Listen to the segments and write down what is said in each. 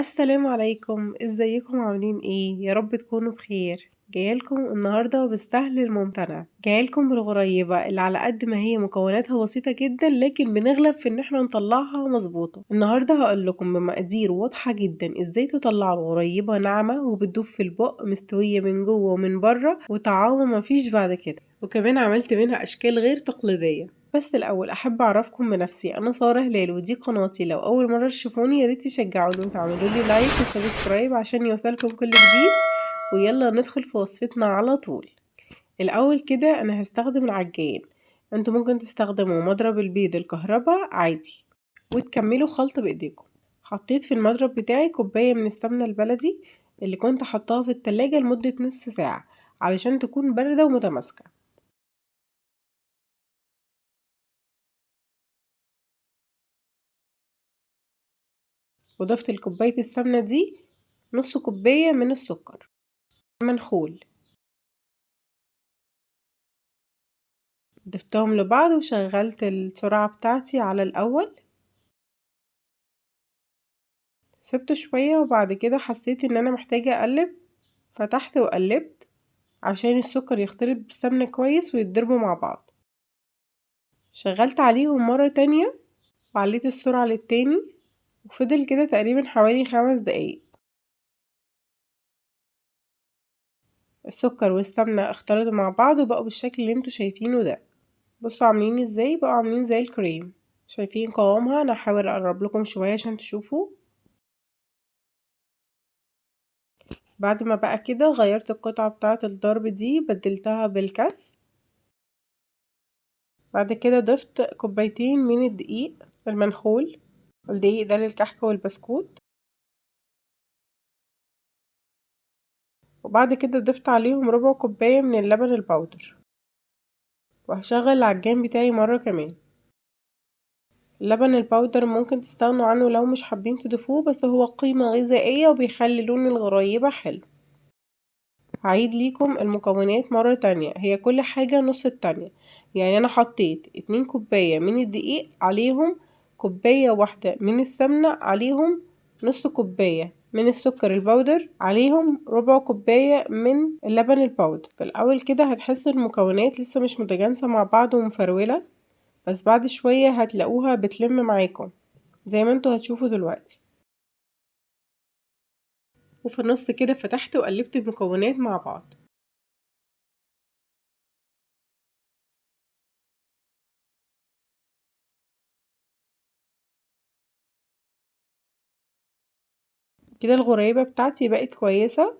السلام عليكم، ازيكم عاملين ايه؟ يا رب تكونوا بخير. جايلكم النهارده بالسهل الممتنع، جايلكم بالغريبة اللي على قد ما هي مكوناتها بسيطة جدا لكن بنغلب في ان احنا نطلعها مظبوطة. النهارده هقولكم بمقادير واضحة جدا ازاي تطلعوا الغريبة ناعمة وبتدوب في البق، مستوية من جوه ومن بره وطعامه مفيش بعد كده. وكمان عملت منها اشكال غير تقليدية. بس الأول أحب أعرفكم بنفسي، أنا سارة هلال ودي قناتي. لو أول مرة تشوفوني ياريت تشجعوني وتعملوا لي لايك وسبسكرايب عشان يوصلكم كل جديد. ويلا ندخل في وصفتنا على طول. الأول كده أنا هستخدم العجان، انتوا ممكن تستخدموا مضرب البيض الكهرباء عادي وتكملوا خلط بإيديكم. حطيت في المضرب بتاعي كوباية من السمنة البلدي اللي كنت حطاها في التلاجة لمدة نص ساعة علشان تكون باردة ومتماسكة. وضفت لكوباية السمنة دي نص كوباية من السكر منخول، ضفتهم لبعض وشغلت السرعة بتاعتي على الأول. سبته شوية وبعد كده حسيت ان انا محتاجة اقلب، فتحت وقلبت عشان السكر يختلط بالسمنة كويس ويتضربوا مع بعض. شغلت عليهم مرة تانية وعليت السرعة للتاني، وفضل كده تقريبا حوالي 5 دقايق. السكر والسمنة اختلطوا مع بعض وبقوا بالشكل اللي انتوا شايفينه ده. بصوا عاملين ازاي، بقوا عاملين زي الكريم. شايفين قوامها؟ انا هحاول اقرب لكم شوية عشان تشوفوا. بعد ما بقى كده غيرت القطعة بتاعة الضرب دي، بدلتها بالكف. بعد كده ضفت كوبايتين من الدقيق المنخول، الدقيق ده للكحك والبسكوت. وبعد كده ضفت عليهم ربع كوباية من اللبن البودر. وهشغل العجان بتاعي مرة كمان. اللبن البودر ممكن تستغنوا عنه لو مش حابين تضيفوه، بس هو قيمة غذائية وبيخلي لون الغرايبة حلو. هعيد ليكم المكونات مرة تانية، هي كل حاجة نص التانية. يعني انا حطيت 2 كوباية من الدقيق، عليهم كوباية واحدة من السمنة، عليهم نص كوباية من السكر البودر، عليهم ربع كوباية من اللبن البودر. في الاول كده هتحسوا المكونات لسه مش متجانسة مع بعض ومفرولة، بس بعد شوية هتلاقوها بتلم معاكم زي ما انتوا هتشوفوا دلوقتي. وفي النص كده فتحت وقلبت المكونات مع بعض. كده الغريبة بتاعتي بقت كويسة،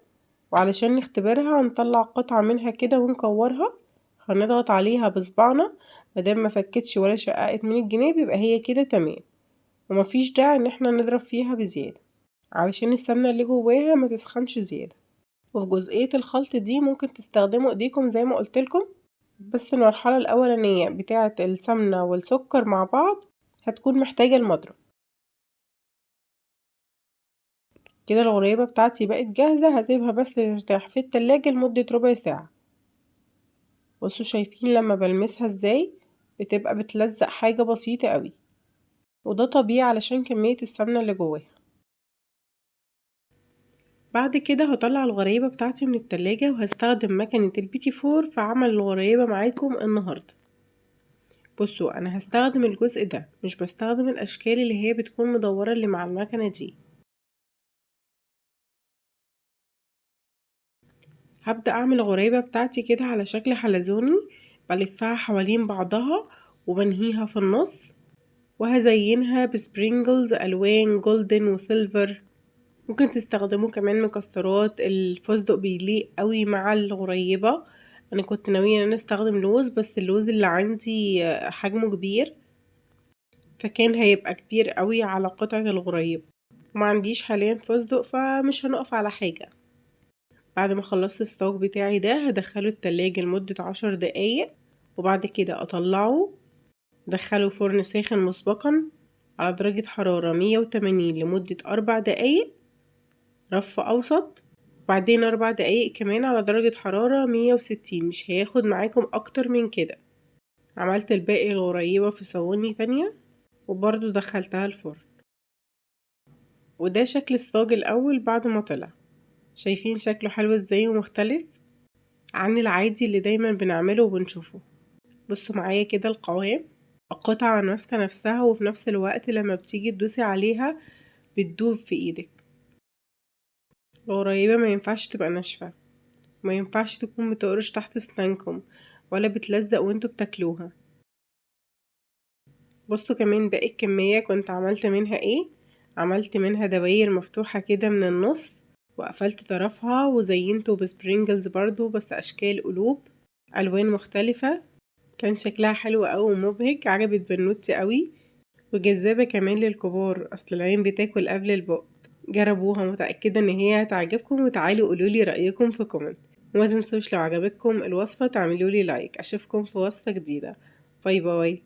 وعلشان نختبرها هنطلع قطعة منها كده ونكورها. هنضغط عليها بصبعنا، مادام ما فكتش ولا شققت من الجناب يبقى هي كده تمام، ومفيش داعي ان احنا نضرب فيها بزيادة علشان السمنة اللي جواها ما تسخنش زيادة. وفي جزئية الخلط دي ممكن تستخدموا ايديكم زي ما قلتلكم، بس المرحلة الأولانية بتاعة السمنة والسكر مع بعض هتكون محتاجة المضرب. كده الغريبة بتاعتي بقت جاهزة، هسيبها بس ترتاح في التلاجة لمدة ربع ساعة. بصوا شايفين لما بلمسها ازاي بتبقى بتلزق حاجة بسيطة قوي، وده طبيعي علشان كمية السمنة اللي جواها. بعد كده هطلع الغريبة بتاعتي من التلاجة وهستخدم مكنة البيتي فور في عمل الغريبة معاكم النهاردة. بصوا انا هستخدم الجزء ده، مش بستخدم الاشكال اللي هي بتكون مدورة اللي مع المكنة دي. هبدأ اعمل الغريبة بتاعتي كده على شكل حلزوني، بلفها حوالين بعضها وبنهيها في النص، وهزينها بسبرينجلز الوان جولدن وسيلفر. ممكن تستخدموا كمان مكسرات، الفستق بيليق قوي مع الغريبة. انا كنت ناوية ان انا استخدم لوز، بس اللوز اللي عندي حجمه كبير، فكان هيبقى كبير قوي على قطعة الغريبة، وما عنديش حاليا فستق فمش هنقف على حاجة. بعد ما خلصت الصاج بتاعي ده هدخله التلاجة لمدة 10 دقايق، وبعد كده اطلعه دخله فرن ساخن مسبقا على درجة حرارة 180 لمدة 4 دقايق، رف اوسط. بعدين 4 دقايق كمان على درجة حرارة 160، مش هياخد معاكم اكتر من كده. عملت الباقي الغريبة في صواني تانية وبرضو دخلتها الفرن. وده شكل الصاج الأول بعد ما طلع. شايفين شكله حلو ازاي ومختلف عن العادي اللي دايما بنعمله وبنشوفه. بصوا معايا كده القوام، القطعة ماسكة نفسها وفي نفس الوقت لما بتيجي تدوسي عليها بتدوب في ايدك. الغريبة ما ينفعش تبقى ناشفة، ما ينفعش تكون بتقرش تحت اسنانكم ولا بتلزق وانتوا بتاكلوها. بصوا كمان باقي الكمية كنت عملت منها ايه. عملت منها دواير مفتوحة كده من النص، وقفلت طرفها وزينته بسبرينجلز برضو بس اشكال قلوب الوان مختلفة. كان شكلها حلو اوي ومبهج، عجبت بنوتي اوي وجذابة كمان للكبار، اصل العين بتاكل قبل البق. جربوها، متأكدة ان هي هتعجبكم، وتعالوا قولولي رأيكم في كومنت. وما تنسوش لو عجبتكم الوصفة تعملولي لايك. اشوفكم في وصفة جديدة. باي باي.